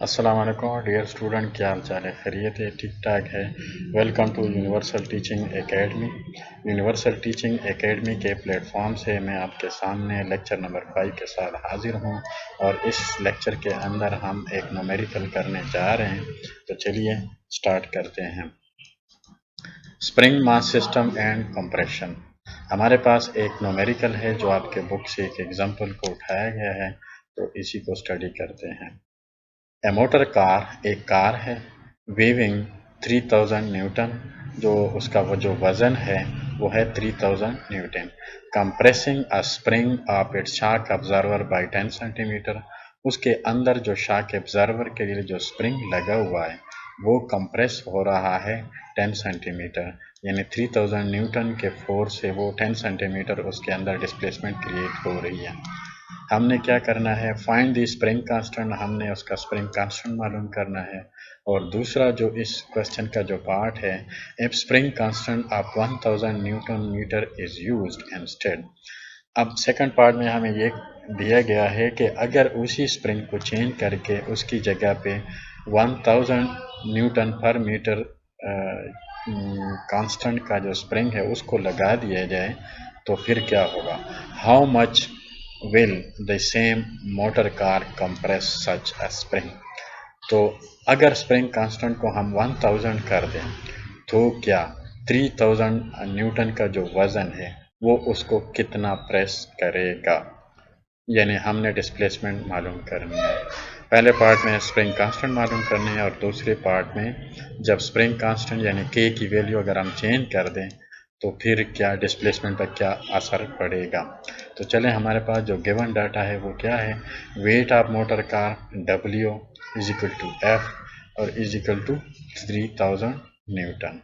अस्सलाम वालेकुम dear student, क्या हाल चाल है? खैरियत है? ठीक ठाक है। Welcome to universal teaching academy. यूनिवर्सल टीचिंग एकेडमी के प्लेटफॉर्म से मैं आपके सामने लेक्चर नंबर 5 के साथ हाजिर हूँ और इस लेक्चर के अंदर हम एक न्यूमेरिकल करने जा रहे हैं। तो चलिए स्टार्ट करते हैं। Spring mass system and compression. हमारे पास एक न्यूमेरिकल है जो आपके बुक से एक एग्जाम्पल को उठाया गया है, तो इसी को स्टडी करते हैं। ए मोटर कार एक कार है, वेविंग 3000 न्यूटन, जो उसका वो जो वजन है वो है 3000 newton. Compressing a spring of its shock absorber by 10 centimetre. उसके अंदर जो शॉक ऑब्जर्वर के लिए जो स्प्रिंग लगा हुआ है वो कंप्रेस हो रहा है 10 सेंटीमीटर, यानी 3000 न्यूटन के फोर्स से वो 10 सेंटीमीटर उसके अंदर डिस्प्लेसमेंट क्रिएट हो रही है। हमने क्या करना है, फाइंड द स्प्रिंग कांस्टेंट, हमने उसका स्प्रिंग कांस्टेंट मालूम करना है। और दूसरा जो इस क्वेश्चन का जो पार्ट है, if spring constant of 1000 newton metre is used instead. अब सेकंड पार्ट में हमें ये दिया गया है कि अगर उसी स्प्रिंग को चेंज करके उसकी जगह पे 1000 न्यूटन पर मीटर कांस्टेंट का जो स्प्रिंग है उसको लगा दिया जाए तो फिर क्या होगा। How much will the same motor car compress such a spring। तो अगर स्प्रिंग कांस्टेंट को हम 1000 कर दें तो क्या 3000 न्यूटन का जो वजन है वो उसको कितना प्रेस करेगा, यानी हमने डिस्प्लेसमेंट मालूम करनी है। पहले पार्ट में स्प्रिंग कांस्टेंट मालूम करनी है और दूसरे पार्ट में जब स्प्रिंग कांस्टेंट यानी के की वैल्यू अगर हम चेंज कर दें तो फिर क्या डिस्प्लेसमेंट पर क्या असर पड़ेगा। तो चलें, हमारे पास जो गिवन डाटा है वो क्या है, weight of motor car W is equal to F और इज इक्वल टू 3000 न्यूटन।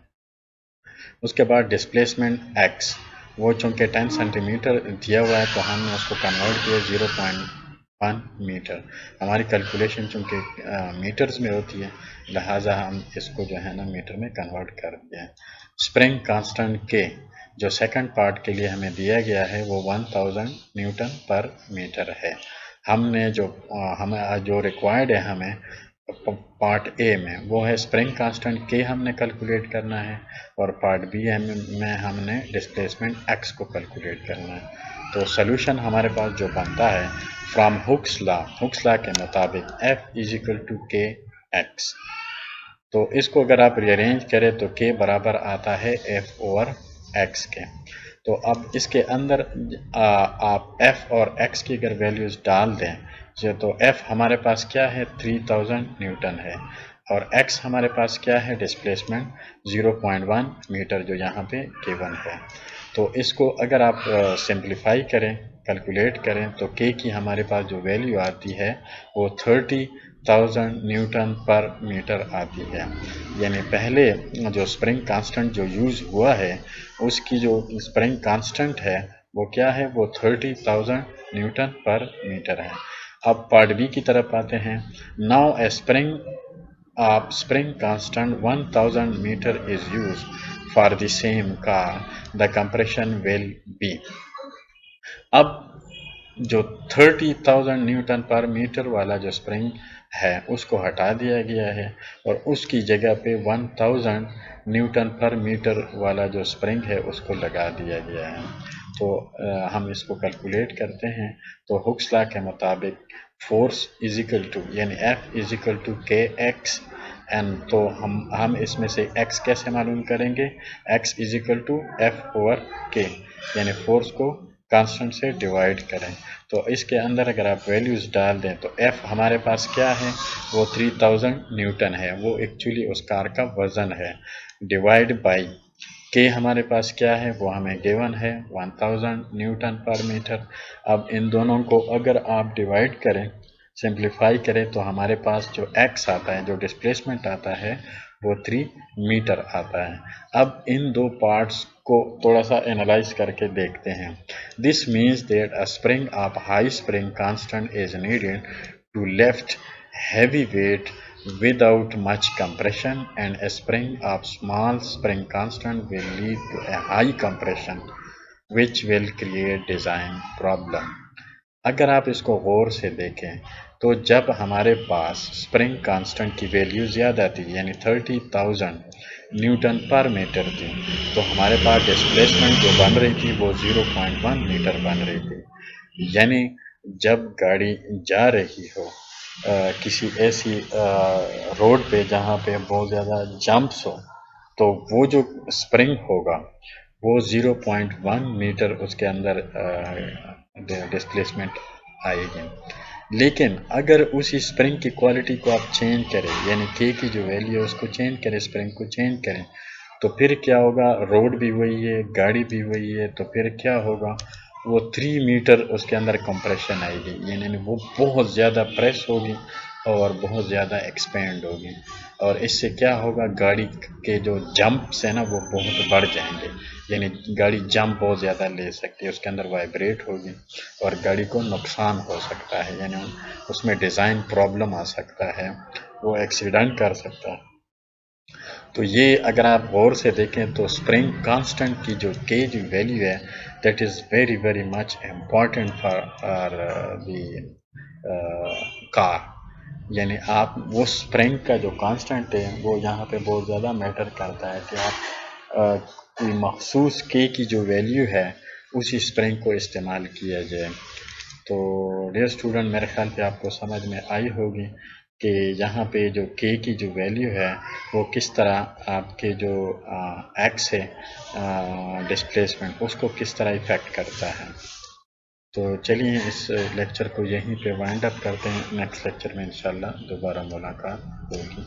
उसके बाद डिस्प्लेसमेंट x, वो चूंकि 10 सेंटीमीटर दिया हुआ है तो हमने उसको कन्वर्ट किया 0.1 मीटर। हमारी कैलकुलेशन चूंकि मीटर्स में होती है, लिहाजा हम इसको जो है ना मीटर में कन्वर्ट कर दिया है। स्प्रिंग कांस्टेंट के जो सेकंड पार्ट के लिए हमें दिया गया है वो 1000 न्यूटन पर मीटर है। हमने जो हमें जो रिक्वायर्ड है हमें पार्ट ए में वो है स्प्रिंग कांस्टेंट के हमने कैलकुलेट करना है और पार्ट बी में हमने डिस्प्लेसमेंट एक्स को कैलकुलेट करना है। तो सोल्यूशन हमारे पास जो बनता है फ्रॉम हुक्स लॉ के मुताबिक F is equal to K x. तो इसको अगर आप रीअरेंज करें तो के बराबर आता है एफ ओवर एक्स के। तो अब इसके अंदर आप एफ और एक्स की अगर वैल्यूज डाल दें तो एफ हमारे पास क्या है 3000 न्यूटन है और एक्स हमारे पास क्या है डिस्प्लेसमेंट 0.1 मीटर जो यहाँ पे गिवन है। तो इसको अगर आप सिंप्लीफाई करें, कैलकुलेट करें तो के की हमारे पास जो वैल्यू आती है वो 30,000 न्यूटन पर मीटर आती है। यानी पहले जो स्प्रिंग कांस्टेंट जो यूज हुआ है उसकी जो स्प्रिंग कांस्टेंट है वो क्या है, वो 30,000 न्यूटन पर मीटर है। अब पार्ट बी की तरफ आते हैं। Now a spring constant 1000 metre is use for the same car, the compression will be. अब जो 30,000 न्यूटन पर मीटर वाला जो स्प्रिंग है उसको हटा दिया गया है और उसकी जगह पे 1000 न्यूटन पर मीटर वाला जो स्प्रिंग है उसको लगा दिया गया है। तो हम इसको कैलकुलेट करते हैं। तो हुक्स लॉ के मुताबिक फोर्स इज इक्वल टू यानी F is equal to K X N. तो हम इसमें से x कैसे मालूम करेंगे, x is equal to F over K, यानी फोर्स को कांस्टेंट से डिवाइड करें। तो इसके अंदर अगर आप वैल्यूज डाल दें तो F हमारे पास क्या है, वो 3000 न्यूटन है, वो एक्चुअली उस कार का वजन है, डिवाइड बाई के हमारे पास क्या है, वो हमें गिवन है 1000 न्यूटन पर मीटर। अब इन दोनों को अगर आप डिवाइड करें, सिंप्लीफाई करें तो हमारे पास जो x आता है, जो डिस्प्लेसमेंट आता है वो 3 मीटर आता है। अब इन दो पार्ट्स को थोड़ा सा एनालाइज करके देखते हैं। This means that a spring of high spring constant is needed to lift heavy weight without much compression, and a spring of small spring constant will lead to a high compression which will create design problem। अगर आप इसको गौर से देखें तो जब हमारे पास spring constant की value ज़्यादा थी यानी 30,000 न्यूटन पर मीटर थी, तो हमारे पास डिस्प्लेसमेंट जो बन रही थी वो 0.1 मीटर बन रही थी। यानी जब गाड़ी जा रही हो किसी ऐसी रोड पे जहाँ पे बहुत ज़्यादा जंप्स हो, तो वो जो स्प्रिंग होगा वो 0.1 मीटर उसके अंदर डिस्प्लेसमेंट आएगी। लेकिन अगर उसी स्प्रिंग की क्वालिटी को आप चेंज करें यानी के की जो वैल्यू है उसको चेंज करें, स्प्रिंग को चेंज करें, तो फिर क्या होगा, रोड भी वही है, गाड़ी भी वही है, तो फिर क्या होगा, वो 3 मीटर उसके अंदर कंप्रेशन आएगी, यानी वो बहुत ज़्यादा प्रेस होगी और बहुत ज़्यादा एक्सपेंड होगी। और इससे क्या होगा, गाड़ी के जो जंप्स है ना वो बहुत बढ़ जाएंगे, यानी गाड़ी जंप बहुत ज़्यादा ले सकती है, उसके अंदर वाइब्रेट होगी और गाड़ी को नुकसान हो सकता है, यानी उसमें डिज़ाइन प्रॉब्लम आ सकता है, वो एक्सीडेंट कर सकता है। तो ये अगर आप गौर से देखें तो स्प्रिंग कांस्टेंट की जो के जी वैल्यू है that is very very much important for the car. यानी आप वो स्प्रिंग का जो कांस्टेंट है वो यहाँ पे बहुत ज़्यादा मैटर करता है कि आप कोई मखसूस के की जो वैल्यू है उसी स्प्रिंग को इस्तेमाल किया जाए। तो डियर स्टूडेंट, मेरे ख्याल पे आपको समझ में आई होगी कि यहाँ पे जो के की जो वैल्यू है वो किस तरह आपके जो एक्स है डिस्प्लेसमेंट उसको किस तरह इफ़ेक्ट करता है। तो चलिए इस लेक्चर को यहीं पे वाइंड अप करते हैं, नेक्स्ट लेक्चर में इंशाल्लाह दोबारा मुलाकात होगी।